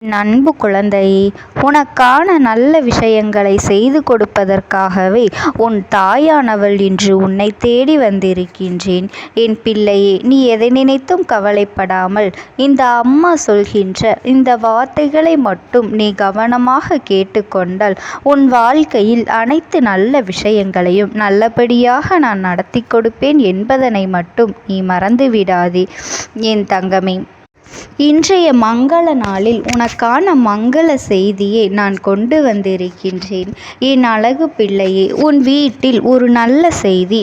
என் அன்பு குழந்தையே, உனக்கான நல்ல விஷயங்களை செய்து கொடுப்பதற்காகவே உன் தாயானவள் இன்று உன்னை தேடி வந்திருக்கின்றேன். என் பிள்ளையே, நீ எதை நினைத்தும் கவலைப்படாமல் இந்த அம்மா சொல்கின்ற இந்த வார்த்தைகளை மட்டும் நீ கவனமாக கேட்டுக்கொண்டால் உன் வாழ்க்கையில் அனைத்து நல்ல விஷயங்களையும் நல்லபடியாக நான் நடத்தி கொடுப்பேன் என்பதனை மட்டும் நீ மறந்து விடாதே என் தங்கமே. இன்றைய மங்கள நாளில் உனக்கான மங்கள செய்தியை நான் கொண்டு வந்திருக்கின்றேன். என் அழகு பிள்ளையே, உன் வீட்டில் ஒரு நல்ல செய்தி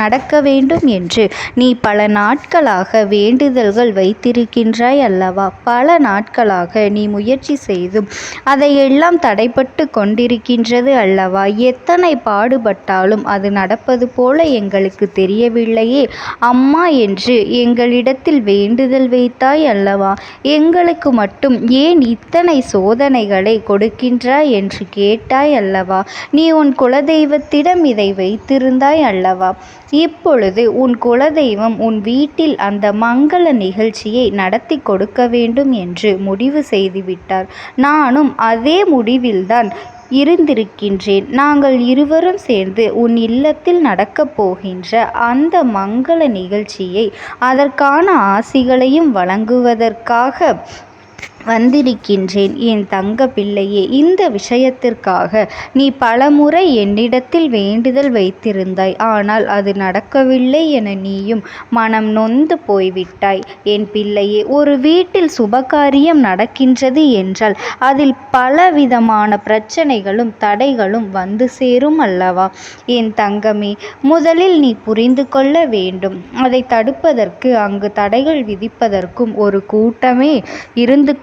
நடக்க வேண்டும் என்று நீ பல நாட்களாக வேண்டுதல்கள் வைத்திருக்கின்றாய் அல்லவா? பல நாட்களாக நீ முயற்சி செய்தும் அதையெல்லாம் தடைப்பட்டு கொண்டிருக்கின்றது அல்லவா? எத்தனை பாடுபட்டாலும் அது நடப்பது போல எங்களுக்கு தெரியவில்லையே அம்மா என்று எங்களிடத்தில் வேண்டுதல் வைத்தாய் அல்லவா? எங்களுக்கு மட்டும் ஏன் இத்தனை சோதனைகளை கொடுக்கின்றாய் என்று கேட்டாய் அல்லவா? நீ உன் குலதெய்வத்திடம் இதை வைத்திருந்தாய் அல்லவா? இப்பொழுது உன் குலதெய்வம் உன் வீட்டில் அந்த மங்கள நிகழ்ச்சியை நடத்தி கொடுக்க வேண்டும் என்று முடிவு செய்துவிட்டார். நானும் அதே முடிவில்தான் இருந்திருக்கின்றேன். நாங்கள் இருவரும் சேர்ந்து உன் இல்லத்தில் நடக்கப் போகின்ற அந்த மங்கள நிகழ்ச்சியை அதற்கான ஆசிகளையும் வழங்குவதற்காக வந்திருக்கின்றேன் என் தங்க பிள்ளையே. இந்த விஷயத்திற்காக நீ பலமுறை என்னிடத்தில் வேண்டுதல் வைத்திருந்தாய். ஆனால் அது நடக்கவில்லை என நீயும் மனம் நொந்து போய்விட்டாய் என் பிள்ளையே. ஒரு வீட்டில் சுபகாரியம் நடக்கின்றது என்றால் அதில் பலவிதமான பிரச்சனைகளும் தடைகளும் வந்து சேரும் அல்லவா என் தங்கமே? முதலில் நீ புரிந்து கொள்ள வேண்டும். அதை தடுப்பதற்கு அங்கு தடைகள் விதிப்பதற்கும் ஒரு கூட்டமே இருந்து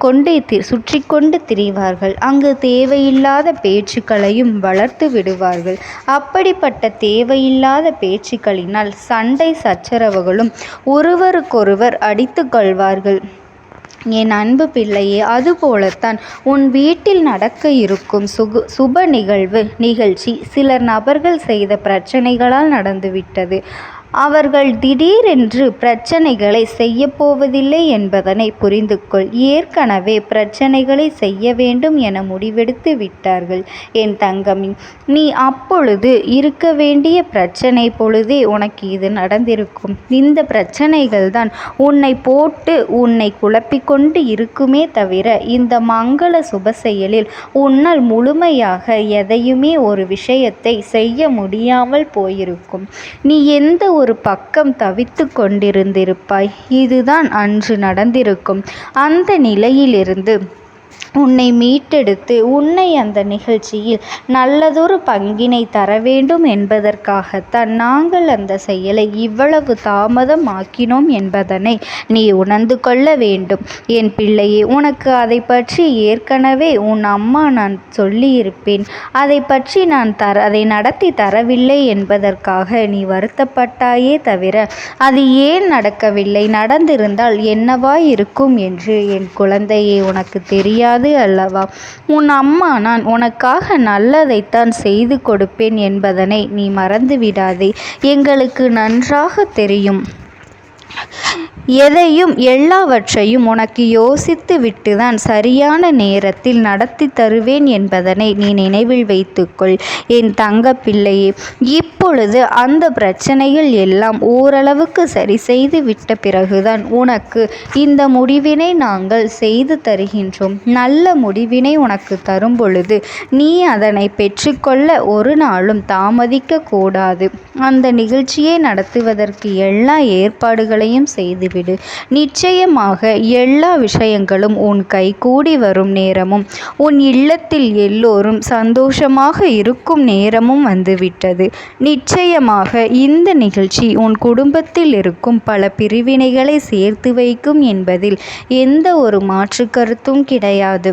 சுற்றி கொண்டு திரிவார்கள். அங்கு தேவையில்லாத பேச்சுக்களையும் வளர்த்து விடுவார்கள். அப்படிப்பட்ட தேவையில்லாத பேச்சுக்களினால் சண்டை சச்சரவுகளும் ஒருவருக்கொருவர் அடித்து கொள்வார்கள் என் அன்பு பிள்ளையே. அதுபோலத்தான் உன் வீட்டில் நடக்க இருக்கும் சுப நிகழ்ச்சி சில நபர்கள் செய்த பிரச்சனைகளால் நடந்துவிட்டது. அவர்கள் திடீரென்று பிரச்சனைகளை செய்யப்போவதில்லை என்பதனை புரிந்து கொள். ஏற்கனவே பிரச்சனைகளை செய்ய வேண்டும் என முடிவெடுத்து விட்டார்கள் என் தங்கமி. நீ அப்பொழுது இருக்க வேண்டிய பிரச்சனை பொழுதே உனக்கு இது நடந்திருக்கும். இந்த பிரச்சனைகள் தான் உன்னை குழப்பிக்கொண்டு இருக்குமே தவிர இந்த மங்கள சுப செயலில் உன்னால் முழுமையாக எதையுமே ஒரு விஷயத்தை செய்ய முடியாமல் போயிருக்கும். நீ எந்த ஒரு பக்கம் தவித்து கொண்டிருந்திருப்பாய். இதுதான் அன்று நடந்திருக்கும். அந்த நிலையிலிருந்து உன்னை மீட்டெடுத்து உன்னை அந்த நிகழ்ச்சியில் நல்லதொரு பங்கினை தர வேண்டும் என்பதற்காகத்தான் நாங்கள் அந்த செயலை இவ்வளவு தாமதம் ஆக்கினோம் என்பதனை நீ உணர்ந்து கொள்ள வேண்டும் என் பிள்ளையே. உனக்கு அதை பற்றி ஏற்கனவே உன் அம்மா நான் சொல்லியிருப்பேன். அதை பற்றி அதை நடத்தி தரவில்லை என்பதற்காக நீ வருத்தப்பட்டாயே தவிர அது ஏன் நடக்கவில்லை, நடந்திருந்தால் என்னவாய் இருக்கும் என்று என் குழந்தையே உனக்கு தெரியாது அல்லவா? உன் அம்மா நான் உனக்காக நல்லதைத்தான் செய்து கொடுப்பேன் என்பதனை நீ மறந்து விடாதே. எங்களுக்கு நன்றாக தெரியும். எதையும் எல்லாவற்றையும் உனக்கு யோசித்து விட்டுதான் சரியான நேரத்தில் நடத்தி தருவேன் என்பதனை நீ நினைவில் வைத்துக்கொள் என் தங்க பிள்ளையே. இப்பொழுது அந்த பிரச்சனைகள் எல்லாம் ஓரளவுக்கு சரி செய்து விட்ட பிறகுதான் உனக்கு இந்த முடிவினை நாங்கள் செய்து தருகின்றோம். நல்ல முடிவினை உனக்கு தரும் பொழுது நீ அதனை பெற்றுக்கொள்ள ஒரு நாளும் தாமதிக்க கூடாது. அந்த நிகழ்ச்சியை நடத்துவதற்கு எல்லா ஏற்பாடுகளையும் செய்துவிடு. நிச்சயமாக எல்லா விஷயங்களும் உன் கைகூடி வரும் நேரமும் உன் இல்லத்தில் எல்லோரும் சந்தோஷமாக இருக்கும் நேரமும் வந்துவிட்டது. நிச்சயமாக இந்த நிகழ்ச்சி உன் குடும்பத்தில் இருக்கும் பல பிரிவினைகளை சேர்த்து வைக்கும் என்பதில் எந்த ஒரு மாற்று கருத்தும் கிடையாது.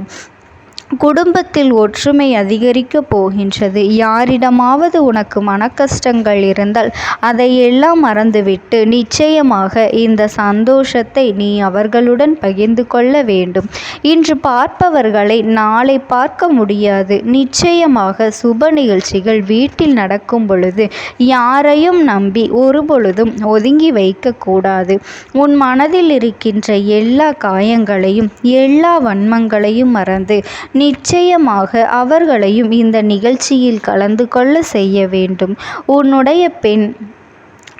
குடும்பத்தில் ஒற்றுமை அதிகரிக்கப் போகின்றது. யாரிடமாவது உனக்கு மனக்கஷ்டங்கள் இருந்தால் அதையெல்லாம் மறந்துவிட்டு நிச்சயமாக இந்த சந்தோஷத்தை நீ அவர்களுடன் பகிர்ந்து கொள்ள வேண்டும். இன்று பார்ப்பவர்களை நாளை பார்க்க முடியாது. நிச்சயமாக சுப நிகழ்ச்சிகள் வீட்டில் நடக்கும் பொழுது யாரையும் நம்பி ஒருபொழுதும் ஒதுங்கி வைக்கக்கூடாது. உன் மனதில் இருக்கின்ற எல்லா காயங்களையும் எல்லா வன்மங்களையும் மறந்து நிச்சயமாக அவர்களையும் இந்த நிகழ்ச்சியில் கலந்து கொள்ள செய்ய வேண்டும். உன்னுடைய பெண்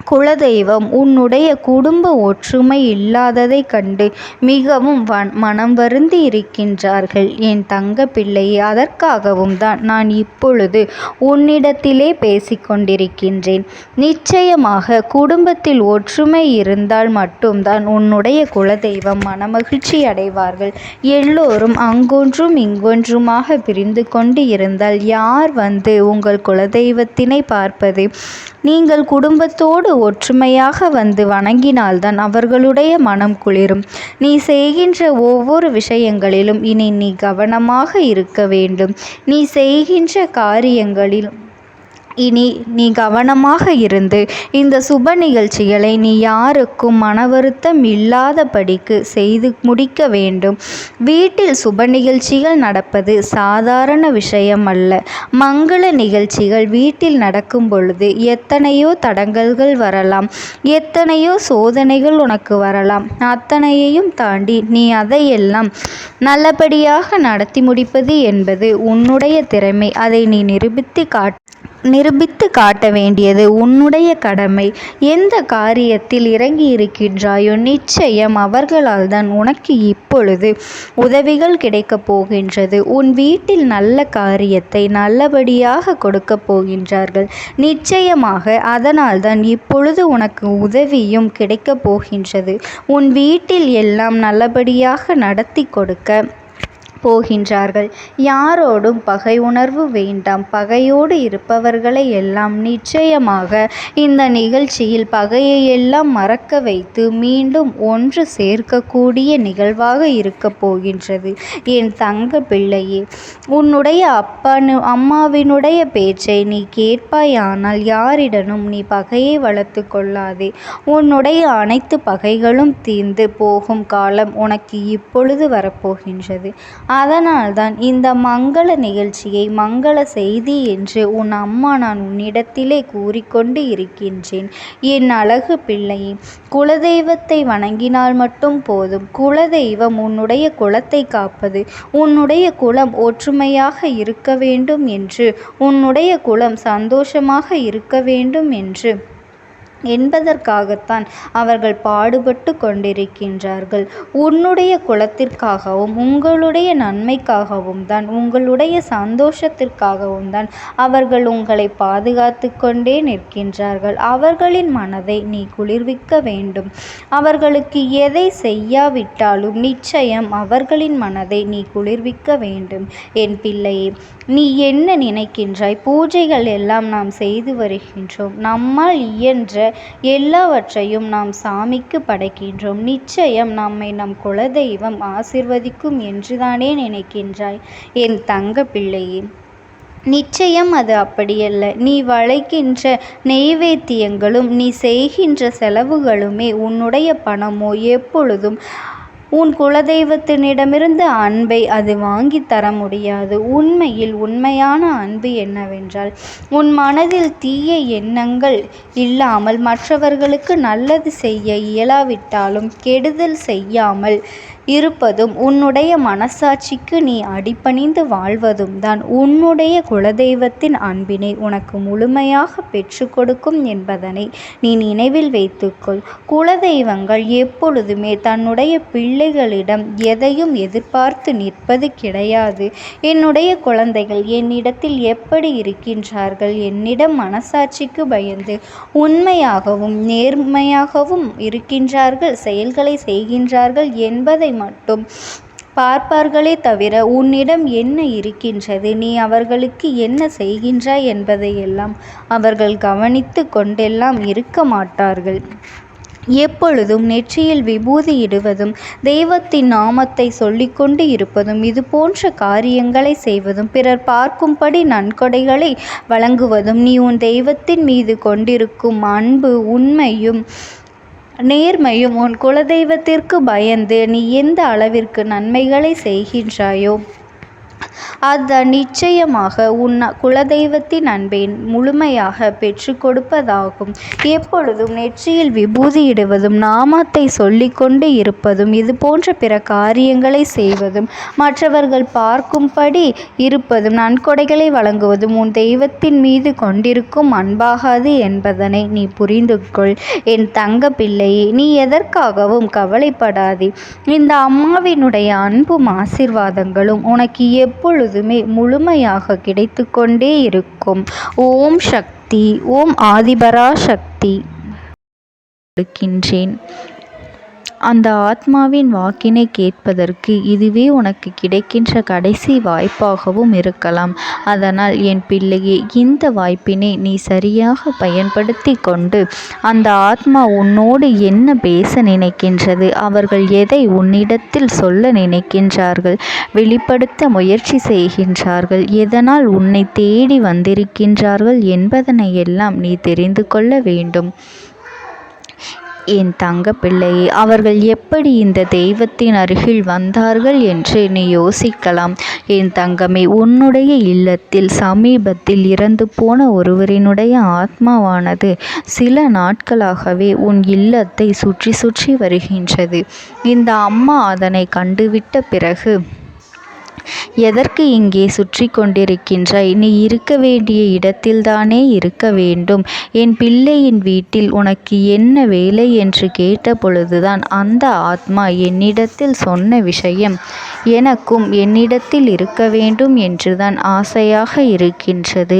குலதெய்வம் உன்னுடைய குடும்ப ஒற்றுமை இல்லாததை கண்டு மிகவும் மனம் வருந்தி இருக்கின்றார்கள் என் தங்க பிள்ளையே. அதற்காகவும் தான் நான் இப்பொழுது உன்னிடத்திலே பேசிக்கொண்டிருக்கின்றேன். நிச்சயமாக குடும்பத்தில் ஒற்றுமை இருந்தால் மட்டும்தான் உன்னுடைய குலதெய்வம் மனமகிழ்ச்சி அடைவார்கள். எல்லோரும் அங்கொன்றும் இங்கொன்றுமாக பிரிந்து கொண்டு இருந்தால் யார் வந்து உங்கள் குலதெய்வத்தினை பார்ப்பது? நீங்கள் குடும்பத்தோடு ஒற்றுமையாக வந்து வணங்கினால்தான் அவர்களுடைய மனம் குளிரும். நீ செய்கின்ற ஒவ்வொரு விஷயங்களிலும் இனி நீ கவனமாக இருக்க வேண்டும். நீ செய்கின்ற காரியங்களில் இனி நீ கவனமாக இருந்து இந்த சுப நிகழ்ச்சிகளை நீ யாருக்கும் மன வருத்தம் இல்லாதபடிக்கு செய்து முடிக்க வேண்டும். வீட்டில் சுப நிகழ்ச்சிகள் நடப்பது சாதாரண விஷயம் அல்ல. மங்கள நிகழ்ச்சிகள் வீட்டில் நடக்கும் பொழுது எத்தனையோ தடங்கல்கள் வரலாம், எத்தனையோ சோதனைகள் உனக்கு வரலாம். அத்தனையையும் தாண்டி நீ அதையெல்லாம் நல்லபடியாக நடத்தி முடிப்பது என்பது உன்னுடைய திறமை. அதை நீ நிரூபித்து காட்ட வேண்டியது உன்னுடைய கடமை. எந்த காரியத்தில் இறங்கி இருக்கின்றாயோ நிச்சயம் அவர்களால் தான் உனக்கு இப்பொழுது உதவிகள் கிடைக்கப் போகின்றது. உன் வீட்டில் நல்ல காரியத்தை நல்லபடியாக கொடுக்க போகின்றார்கள். நிச்சயமாக அதனால் தான் இப்பொழுது உனக்கு உதவியும் கிடைக்கப் போகின்றது. உன் வீட்டில் எல்லாம் நல்லபடியாக நடத்தி கொடுக்க போகின்றார்கள். யாரோடும் பகை உணர்வு வேண்டாம். பகையோடு இருப்பவர்களை எல்லாம் நிச்சயமாக இந்த நிகழ்ச்சியில் பகையை எல்லாம் மறக்க வைத்து மீண்டும் ஒன்று சேர்க்கக்கூடிய நிகழ்வாக இருக்க போகின்றது என் தங்க பிள்ளையே. உன்னுடைய அம்மாவினுடைய பேச்சை நீ கேட்பாயானால் யாரிடனும் நீ பகையை வளர்த்து கொள்ளாதே. உன்னுடைய அனைத்து பகைகளும் தீர்ந்து போகும் காலம் உனக்கு இப்பொழுது வரப்போகின்றது. அதனால்தான் இந்த மங்கள நிகழ்ச்சியை மங்கள செய்தி என்று உன் அம்மா நான் உன்னிடத்திலே கூறிக்கொண்டு இருக்கின்றேன். என் அழகு பிள்ளையே, குலதெய்வத்தை வணங்கினால் மட்டும் போதும். குலதெய்வம் உன்னுடைய குலத்தை காப்பது. உன்னுடைய குலம் ஒற்றுமையாக இருக்க வேண்டும் என்று, உன்னுடைய குலம் சந்தோஷமாக இருக்க வேண்டும் என்பதற்காகத்தான் அவர்கள் பாடுபட்டு கொண்டிருக்கின்றார்கள். உன்னுடைய குலத்திற்காகவும் உங்களுடைய நன்மைக்காகவும் தான், உங்களுடைய சந்தோஷத்திற்காகவும் தான் அவர்கள் உங்களை பாதுகாத்து கொண்டே நிற்கின்றார்கள். அவர்களின் மனதை நீ குளிர்விக்க வேண்டும். அவர்களுக்கு எதை செய்யாவிட்டாலும் நிச்சயம் அவர்களின் மனதை நீ குளிர்விக்க வேண்டும். என் பிள்ளையே, நீ என்ன நினைக்கின்றாய்? பூஜைகள் எல்லாம் நாம் செய்து வருகின்றோம். நம்மால் இயன்ற எல்லாவற்றையும் நாம் சாமிக்கு படைக்கின்றோம். நிச்சயம் நம்மை நம் குலதெய்வம் ஆசிர்வதிக்கும் என்றுதானே நினைக்கின்றாய் என் தங்க பிள்ளையே? நிச்சயம் அது அப்படியல்ல. நீ வளைக்கின்ற நெய்வேத்தியங்களும் நீ செய்கின்ற செலவுகளுமே உன்னுடைய பணமோ எப்பொழுதும் உன் குலதெய்வத்தினிடமிருந்து அன்பை அது வாங்கி தர முடியாது. உண்மையில் உண்மையான அன்பு என்னவென்றால், உன் மனதில் தீய எண்ணங்கள் இல்லாமல் மற்றவர்களுக்கு நல்லது செய்ய இயலாவிட்டாலும் கெடுதல் செய்யாமல் இருப்பதும், உன்னுடைய மனசாட்சிக்கு நீ அடிபணிந்து வாழ்வதும் தான் உன்னுடைய குலதெய்வத்தின் அன்பினை உனக்கு முழுமையாக பெற்று கொடுக்கும் என்பதனை நீ நினைவில் வைத்துக்கொள். குலதெய்வங்கள் எப்பொழுதுமே தன்னுடைய பிள்ளைகளிடம் எதையும் எதிர்பார்த்து நிற்பது கிடையாது. என்னுடைய குழந்தைகள் என்னிடத்தில் எப்படி இருக்கின்றார்கள்? என்னிடம் மனசாட்சிக்கு பயந்து உண்மையாகவும் நேர்மையாகவும் இருக்கின்றார்கள், செயல்களை செய்கின்றார்கள் என்பதை மட்டும் பார்ப்பார்களே தவிர உன்னிடம் என்ன இருக்கின்றது, நீ அவர்களுக்கு என்ன செய்கின்றாய் என்பதையெல்லாம் அவர்கள் கவனித்து கொண்டெல்லாம் இருக்க மாட்டார்கள். எப்பொழுதும் நெற்றியில் விபூதி இடுவதும் தெய்வத்தின் நாமத்தை சொல்லிக்கொண்டு இருப்பதும் இது போன்ற காரியங்களை செய்வதும் பிறர் பார்க்கும்படி நன்கொடைகளை வழங்குவதும் நீ உன் தெய்வத்தின் மீது கொண்டிருக்கும் அன்பு உண்மையும் நேர்மையும் உன் குலதெய்வத்திற்கு பயந்து நீ எந்த அளவிற்கு நன்மைகளை செய்கின்றாயோ அது நிச்சயமாக உன் குலதெய்வத்தின் அன்பை முழுமையாக பெற்று கொடுப்பதாகும். எப்பொழுதும் நெற்றியில் விபூதி இடுவதும் நாமத்தை சொல்லிக்கொண்டு இருப்பதும் இது போன்ற பிற காரியங்களை செய்வதும் மற்றவர்கள் பார்க்கும்படி இருப்பதும் நன்கொடைகளை வழங்குவதும் உன் தெய்வத்தின் மீது கொண்டிருக்கும் அன்பாகாது என்பதனை நீ புரிந்து கொள். என் தங்க பிள்ளையே, நீ எதற்காகவும் கவலைப்படாதே. இந்த அம்மாவினுடைய அன்பும் ஆசீர்வாதங்களும் உனக்கு எப்பொழுதுமே முழுமையாக கிடைத்து கொண்டே இருக்கும். ஓம் சக்தி. ஓம் ஆதிபரா சக்தி. இருக்கின்றேன். அந்த ஆத்மாவின் வாக்கினை கேட்பதற்கு இதுவே உனக்கு கிடைக்கின்ற கடைசி வாய்ப்பாகவும் இருக்கலாம். அதனால் என் பிள்ளையே, இந்த வாய்ப்பினை நீ சரியாக பயன்படுத்தி கொண்டு அந்த ஆத்மா உன்னோடு என்ன பேச நினைக்கின்றது, அவர்கள் எதை உன்னிடத்தில் சொல்ல நினைக்கின்றார்கள், வெளிப்படுத்த முயற்சி செய்கின்றார்கள், எதனால் உன்னை தேடி வந்திருக்கின்றார்கள் என்பதனை எல்லாம் நீ தெரிந்து கொள்ள வேண்டும். என் தங்க பிள்ளையே, அவர்கள் எப்படி இந்த தெய்வத்தின் அருகில் வந்தார்கள் என்று நீ யோசிக்கலாம். என் தங்கமே, உன்னுடைய இல்லத்தில் சமீபத்தில் இறந்து போன ஒருவரினுடைய ஆத்மாவானது சில நாட்களாகவே உன் இல்லத்தை சுற்றி சுற்றி வருகின்றது. இந்த அம்மா அதனை கண்டுவிட்ட பிறகு, எதற்கு இங்கே சுற்றி கொண்டிருக்கின்றாய்? நீ இருக்க வேண்டிய இடத்தில்தானே இருக்க வேண்டும். என் பிள்ளையின் வீட்டில் உனக்கு என்ன வேலை என்று கேட்ட பொழுதுதான் அந்த ஆத்மா என்னிடத்தில் சொன்ன விஷயம், எனக்கும் என்னிடத்தில் இருக்க வேண்டும் என்றுதான் ஆசையாக இருக்கின்றது.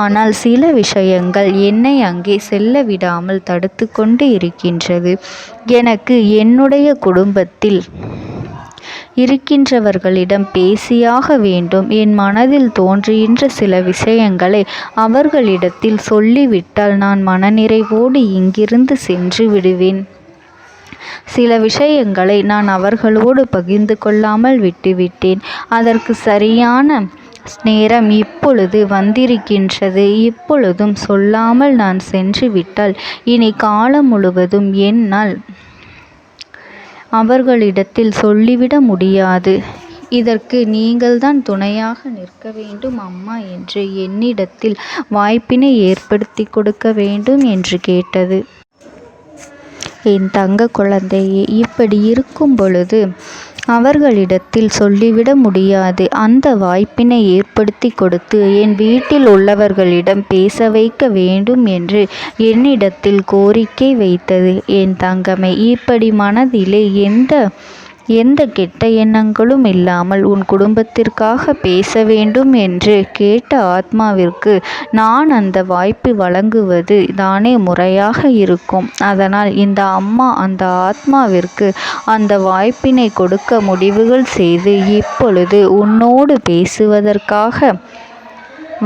ஆனால் சில விஷயங்கள் என்னை அங்கே செல்ல விடாமல் தடுத்து கொண்டு இருக்கின்றது. எனக்கு என்னுடைய குடும்பத்தில் இருக்கின்றவர்களிடம் பேசியாக வேண்டும். என் மனதில் தோன்றுகின்ற சில விஷயங்களை அவர்களிடத்தில் சொல்லிவிட்டால் நான் மனநிறைவோடு இங்கிருந்து சென்று விடுவேன். சில விஷயங்களை நான் அவர்களோடு பகிர்ந்து கொள்ளாமல் விட்டுவிட்டேன். அதற்கு சரியான நேரம் இப்பொழுது வந்திருக்கின்றது. இப்பொழுதும் சொல்லாமல் நான் சென்று விட்டால் இனி காலம் முழுவதும் என்னால் அவர்களிடத்தில் சொல்லிவிட முடியாது. இதற்கு நீங்கள்தான் துணையாக நிற்க வேண்டும் அம்மா என்று என்னிடத்தில் வாய்ப்பினை ஏற்படுத்தி கொடுக்க வேண்டும் என்று கேட்டது. என் தங்க குழந்தையே, இப்படி இருக்கும் பொழுது அவர்களிடத்தில் சொல்லிவிட முடியாது. அந்த வாய்ப்பினை ஏற்படுத்தி கொடுத்து என் வீட்டில் உள்ளவர்களிடம் பேச வைக்க வேண்டும் என்று என்னிடத்தில் கோரிக்கை வைத்தது. என் தங்கமே, இப்படி மனதிலே எந்த கெட்ட எண்ணங்களும் இல்லாமல் உன் குடும்பத்திற்காக பேச வேண்டும் என்று கேட்ட ஆத்மாவிற்கு நான் அந்த வாய்ப்பு வழங்குவது தானே முறையாக இருக்கும். அதனால் இந்த அம்மா அந்த ஆத்மாவிற்கு அந்த வாய்ப்பினை கொடுக்க முடிவுகள் செய்து இப்பொழுது உன்னோடு பேசுவதற்காக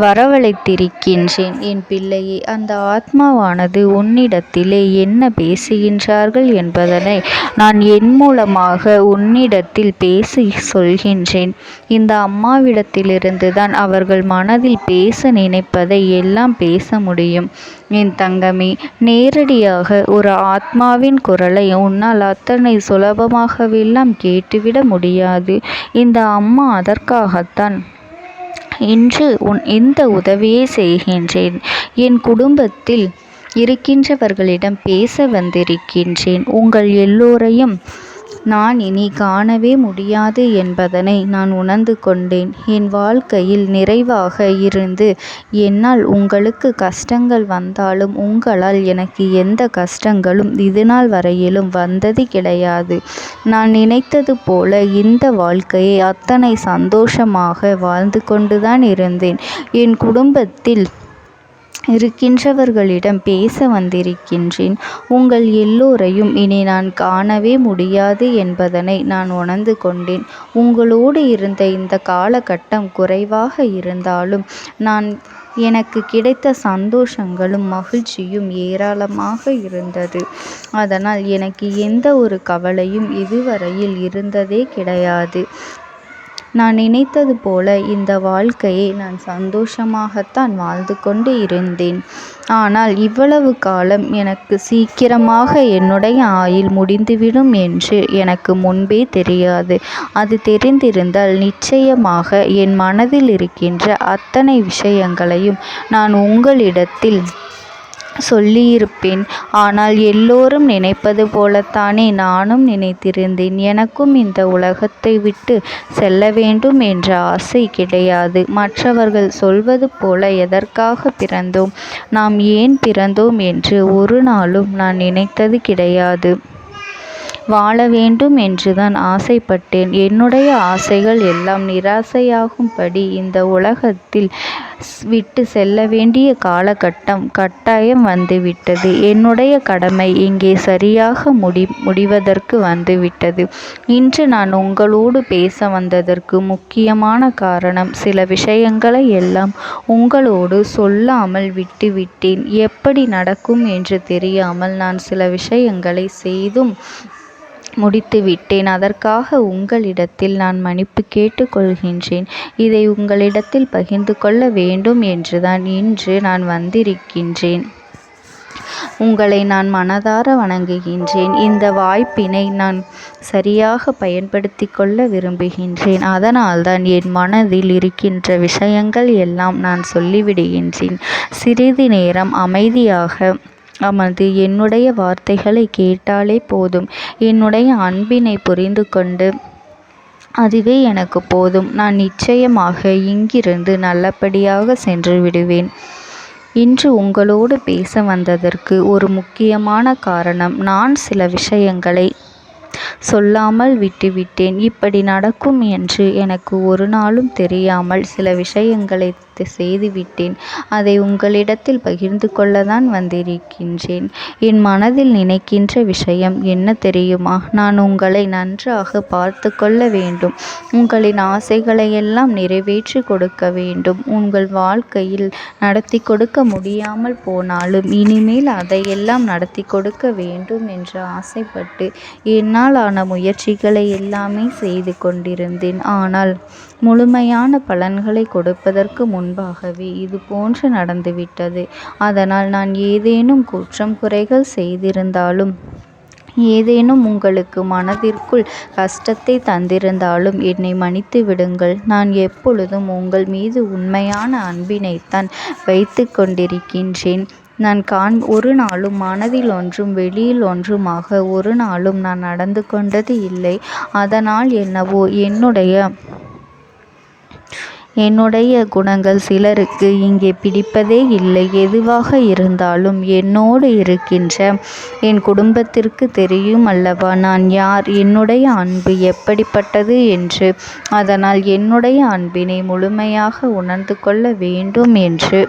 வரவழைத்திருக்கின்றேன். என் பிள்ளையே, அந்த ஆத்மாவானது உன்னிடத்திலே என்ன பேசுகின்றார்கள் என்பதனை நான் என் மூலமாக உன்னிடத்தில் பேசி சொல்கின்றேன். இந்த அம்மாவிடத்திலிருந்து தான் அவர்கள் மனதில் பேச நினைப்பதை எல்லாம் பேச முடியும். என் தங்கமே, நேரடியாக ஒரு ஆத்மாவின் குரலை உன்னால் அத்தனை சுலபமாகவெல்லாம் கேட்டுவிட முடியாது. இந்த அம்மா அதற்காகத்தான் இன்று இந்த உதவியை செய்கின்றேன். என் குடும்பத்தில் இருக்கின்றவர்களிடம் பேச வந்திருக்கின்றேன். உங்கள் எல்லோரையும் நான் இனி காணவே முடியாது என்பதனை நான் உணர்ந்து கொண்டேன். என் வாழ்க்கையில் நிறைவாக இருந்து என்னால் உங்களுக்கு கஷ்டங்கள் வந்தாலும் உங்களால் எனக்கு எந்த கஷ்டங்களும் இதுநாள் வரையிலும் வந்தது கிடையாது. நான் நினைத்தது போல இந்த வாழ்க்கையை அத்தனை சந்தோஷமாக வாழ்ந்து கொண்டுதான் இருந்தேன். என் குடும்பத்தில் இருக்கின்றவர்களிடம் பேச வந்திருக்கின்றேன். உங்கள் எல்லோரையும் இனி நான் காணவே முடியாது என்பதனை நான் உணர்ந்து கொண்டேன். உங்களோடு இருந்த இந்த காலகட்டம் குறைவாக இருந்தாலும் நான் எனக்கு கிடைத்த சந்தோஷங்களும் மகிழ்ச்சியும் ஏராளமாக இருந்தது. அதனால் எனக்கு எந்த ஒரு கவலையும் இதுவரையில் இருந்ததே கிடையாது. நான் நினைத்தது போல இந்த வாழ்க்கையை நான் சந்தோஷமாகத்தான் வாழ்ந்து கொண்டு இருந்தேன். ஆனால் இவ்வளவு காலம் எனக்கு சீக்கிரமாக என்னுடைய ஆயுள் முடிந்துவிடும் என்று எனக்கு முன்பே தெரியாது. அது தெரிந்திருந்தால் நிச்சயமாக என் மனதில் இருக்கின்ற அத்தனை விஷயங்களையும் நான் உங்களிடத்தில் சொல்லியிருப்பேன். ஆனால் எல்லோரும் நினைப்பது போலத்தானே நானும் நினைத்திருந்தேன். எனக்கும் இந்த உலகத்தை விட்டு செல்ல வேண்டும் என்ற ஆசை கிடையாது. மற்றவர்கள் சொல்வது போல எதற்காக பிறந்தோம், நாம் ஏன் பிறந்தோம் என்று ஒரு நாளும் நான் நினைத்தது கிடையாது. வாழ வேண்டும் என்றுதான் ஆசைப்பட்டேன். என்னுடைய ஆசைகள் எல்லாம் நிராசையாகும்படி இந்த உலகத்தில் விட்டு செல்ல வேண்டிய காலகட்டம் கட்டாயம் வந்துவிட்டது. என்னுடைய கடமை இங்கே சரியாக முடிவதற்கு வந்துவிட்டது. இன்று நான் உங்களோடு பேச வந்ததற்கு முக்கியமான காரணம், சில விஷயங்களை எல்லாம் உங்களோடு சொல்லாமல் விட்டுவிட்டேன். எப்படி நடக்கும் என்று தெரியாமல் நான் சில விஷயங்களை செய்தும் முடித்துவிட்டேன். அதற்காக உங்களிடத்தில் நான் மன்னிப்பு கேட்டுக்கொள்கின்றேன். இதை உங்களிடத்தில் பகிர்ந்து கொள்ள வேண்டும் என்றுதான் இன்று நான் வந்திருக்கின்றேன். உங்களை நான் மனதார வணங்குகின்றேன். இந்த வாய்ப்பினை நான் சரியாக பயன்படுத்தி கொள்ள விரும்புகின்றேன். அதனால்தான் என் மனதில் இருக்கின்ற விஷயங்கள் எல்லாம் நான் சொல்லிவிடுகின்றேன். சிறிது நேரம் அமைதியாக அமர்ந்து என்னுடைய வார்த்தைகளை கேட்டாலே போதும். என்னுடைய அன்பினை புரிந்து கொண்டு அதுவே எனக்கு போதும். நான் நிச்சயமாக இங்கிருந்து நல்லபடியாக சென்று விடுவேன். இன்று உங்களோடு பேச வந்ததற்கு ஒரு முக்கியமான காரணம், நான் சில விஷயங்களை சொல்லாமல் விட்டுவிட்டேன். இப்படி நடக்கும் என்று எனக்கு ஒரு நாளும் தெரியாமல் சில விஷயங்களை செய்துவிட்டேன். அதை உங்களிடத்தில் பகிர்ந்து கொள்ளத்தான் வந்திருக்கின்றேன். என் மனதில் நினைக்கின்ற விஷயம் என்ன தெரியுமா? நான் உங்களை நன்றாக பார்த்து கொள்ள வேண்டும். உங்களின் ஆசைகளை எல்லாம் நிறைவேற்றி கொடுக்க வேண்டும். உங்கள் வாழ்க்கையில் நடத்தி கொடுக்க முடியாமல் போனாலும் இனிமேல் அதையெல்லாம் நடத்தி கொடுக்க வேண்டும் என்று ஆசைப்பட்டு என்னால் ஆன முயற்சிகளை எல்லாமே செய்து கொண்டிருந்தேன். ஆனால் முழுமையான பலன்களை கொடுப்பதற்கு முன்பாகவே இது போன்று நடந்துவிட்டது. அதனால் நான் ஏதேனும் குற்றம் குறைகள் செய்திருந்தாலும், ஏதேனும் உங்களுக்கு மனதிற்குள் கஷ்டத்தை தந்திருந்தாலும் என்னை மன்னித்து விடுங்கள். நான் எப்பொழுதும் உங்கள் மீது உண்மையான அன்பினைத்தான் வைத்து கொண்டிருக்கின்றேன். நான் ஒரு நாளும் மனதில் ஒன்றும் வெளியில் ஒன்றுமாக ஒரு நாளும் நான் நடந்து கொண்டது இல்லை. அதனால் என்னவோ என்னுடைய குணங்கள் சிலருக்கு இங்கே பிடிப்பதே இல்லை. எதுவாக இருந்தாலும் என்னோடு இருக்கின்ற என் குடும்பத்திற்கு தெரியும் அல்லவா நான் யார், என்னுடைய அன்பு எப்படிப்பட்டது என்று. அதனால் என்னுடைய அன்பினை முழுமையாக உணர்ந்து கொள்ள வேண்டும் என்று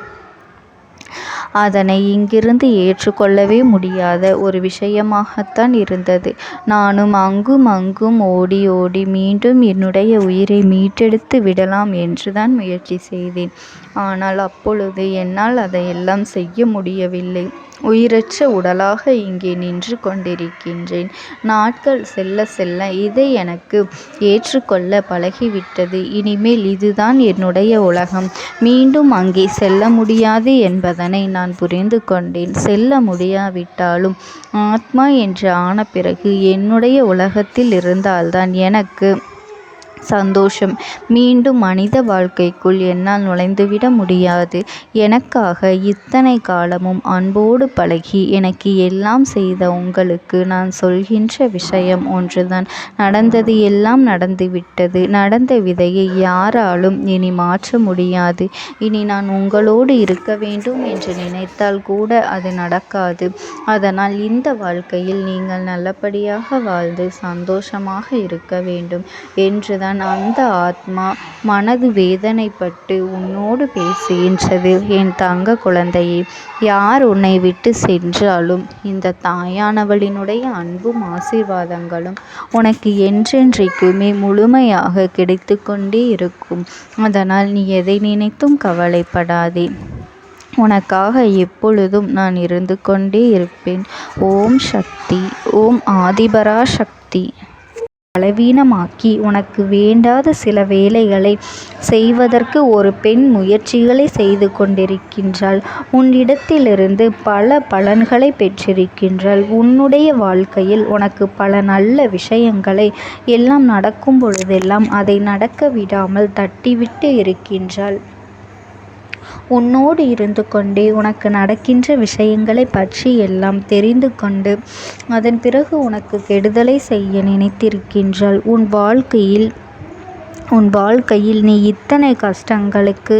அதனை இங்கிருந்து ஏற்றுக்கொள்ளவே முடியாத ஒரு விஷயமாகத்தான் இருந்தது. நானும் அங்கும் அங்கும் ஓடி ஓடி மீண்டும் என்னுடைய உயிரை மீட்டெடுத்து விடலாம் என்றுதான் முயற்சி செய்தேன். ஆனால் அப்பொழுது என்னால் அதையெல்லாம் செய்ய முடியவில்லை. உயிரற்ற உடலாக இங்கே நின்று கொண்டிருக்கின்றேன். நாட்கள் செல்ல செல்ல இதை எனக்கு ஏற்றுக்கொள்ள பழகிவிட்டது. இனிமேல் இதுதான் என்னுடைய உலகம். மீண்டும் அங்கே செல்ல முடியாது என்பதனை நான் புரிந்து கொண்டேன். செல்ல முடியாவிட்டாலும் ஆத்மா என்று ஆன பிறகு என்னுடைய உலகத்தில் இருந்தால்தான் எனக்கு சந்தோஷம். மீண்டும் மனித வாழ்க்கைக்குள் என்னால் நுழைந்துவிட முடியாது. எனக்காக இத்தனை காலமும் அன்போடு பழகி எனக்கு எல்லாம் செய்த உங்களுக்கு நான் சொல்கின்ற விஷயம் ஒன்றுதான். நடந்தது எல்லாம் நடந்துவிட்டது. நடந்த விதையை யாராலும் இனி மாற்ற முடியாது. இனி நான் உங்களோடு இருக்க வேண்டும் என்று நினைத்தால் கூட அது நடக்காது. அதனால் இந்த வாழ்க்கையில் நீங்கள் நல்லபடியாக வாழ்ந்து சந்தோஷமாக இருக்க வேண்டும் என்றுதான் சொன்னவுடன் அந்த ஆத்மா மனது வேதனைப்பட்டு உன்னோடு பேசுகின்றது. என் தங்க குழந்தையே, யார் உன்னை விட்டு சென்றாலும் இந்த தாயானவளினுடைய அன்பும் ஆசீர்வாதங்களும் உனக்கு என்றென்றைக்குமே முழுமையாக கிடைத்து கொண்டே இருக்கும். அதனால் நீ எதை நினைத்தும் கவலைப்படாதே. உனக்காக எப்பொழுதும் நான் இருந்து கொண்டே இருப்பேன். ஓம் சக்தி. ஓம் ஆதிபரா சக்தி. பலவீனமாக்கி உனக்கு வேண்டாத சில வேலைகளை செய்வதற்கு ஒரு பெண் முயற்சிகளை செய்து கொண்டிருக்கின்றாள். உன்னிடத்திலிருந்து பல பலன்களை பெற்றிருக்கின்றாள். உன்னுடைய வாழ்க்கையில் உனக்கு பல நல்ல விஷயங்களை எல்லாம் நடக்கும் பொழுதெல்லாம் அதை நடக்க விடாமல் தட்டிவிட்டு இருக்கின்றாள். உன்னோடு இருந்து கொண்டே உனக்கு நடக்கின்ற விஷயங்களை பற்றி எல்லாம் தெரிந்து கொண்டு அதன் பிறகு உனக்கு கெடுதலை செய்ய நினைத்திருக்கின்றாள். உன் வாழ்க்கையில் நீ இத்தனை கஷ்டங்களுக்கு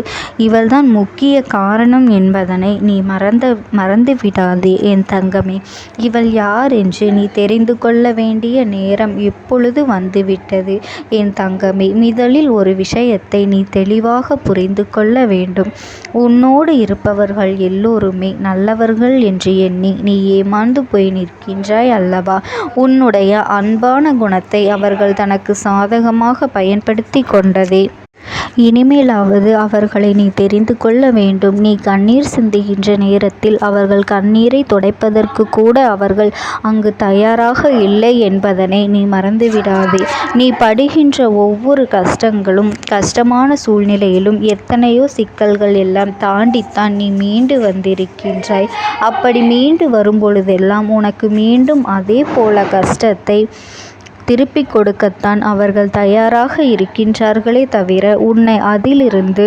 இவள்தான் முக்கிய காரணம் என்பதனை நீ மறந்து விடாதே என் தங்கமே. இவள் யார் என்று நீ தெரிந்து கொள்ள வேண்டிய நேரம் இப்பொழுது வந்துவிட்டது என் தங்கமே. முதலில் ஒரு விஷயத்தை நீ தெளிவாக புரிந்து கொள்ள வேண்டும். உன்னோடு இருப்பவர்கள் எல்லோருமே நல்லவர்கள் என்று எண்ணி நீ ஏமாந்து போய் நிற்கின்றாய் அல்லவா? உன்னுடைய அன்பான குணத்தை அவர்கள் தனக்கு சாதகமாக பயன்படுத்தி கொண்டதே. இனிமேலாவது அவர்களை நீ தெரிந்து கொள்ள வேண்டும். நீ கண்ணீர் சிந்துகின்ற நேரத்தில் அவர்கள் கண்ணீரை துடைப்பதற்கு கூட அவர்கள் அங்கு தயாராக இல்லை என்பதனை நீ மறந்துவிடாதே. நீ படுகின்ற ஒவ்வொரு கஷ்டங்களும் கஷ்டமான சூழ்நிலையிலும் எத்தனையோ சிக்கல்கள் எல்லாம் தாண்டித்தான் நீ மீண்டு வந்திருக்கின்றாய். அப்படி மீண்டு வரும்பொழுதெல்லாம் உனக்கு மீண்டும் அதே போல கஷ்டத்தை திருப்பிக் கொடுக்கத்தான் அவர்கள் தயாராக இருக்கின்றார்களே தவிர உன்னை அதிலிருந்து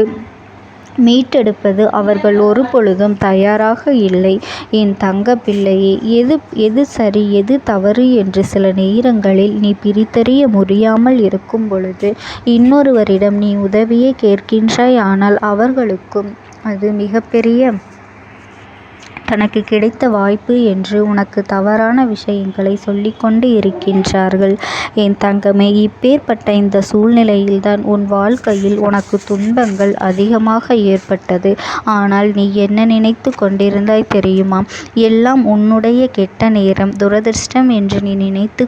மீட்டெடுப்பது அவர்கள் ஒரு பொழுதும் தயாராக இல்லை என் தங்க பிள்ளையே. எது சரி எது தவறு என்று சில நேரங்களில் நீ பிரித்தறிய முடியாமல் இருக்கும் பொழுது இன்னொருவரிடம் நீ உதவியை கேட்கின்றாய். ஆனால் அவர்களுக்கும் அது மிகப்பெரிய தனக்கு கிடைத்த வாய்ப்பு என்று உனக்கு தவறான விஷயங்களை சொல்லிக்கொண்டு இருக்கின்றார்கள் என் தங்கமே. இப்பேற்பட்ட இந்த சூழ்நிலையில்தான் உன் வாழ்க்கையில் உனக்கு துன்பங்கள் அதிகமாக ஏற்பட்டது. ஆனால் நீ என்ன நினைத்து கொண்டிருந்தாய் தெரியுமா? எல்லாம் உன்னுடைய கெட்ட நேரம், துரதிர்ஷ்டம் என்று நீ நினைத்து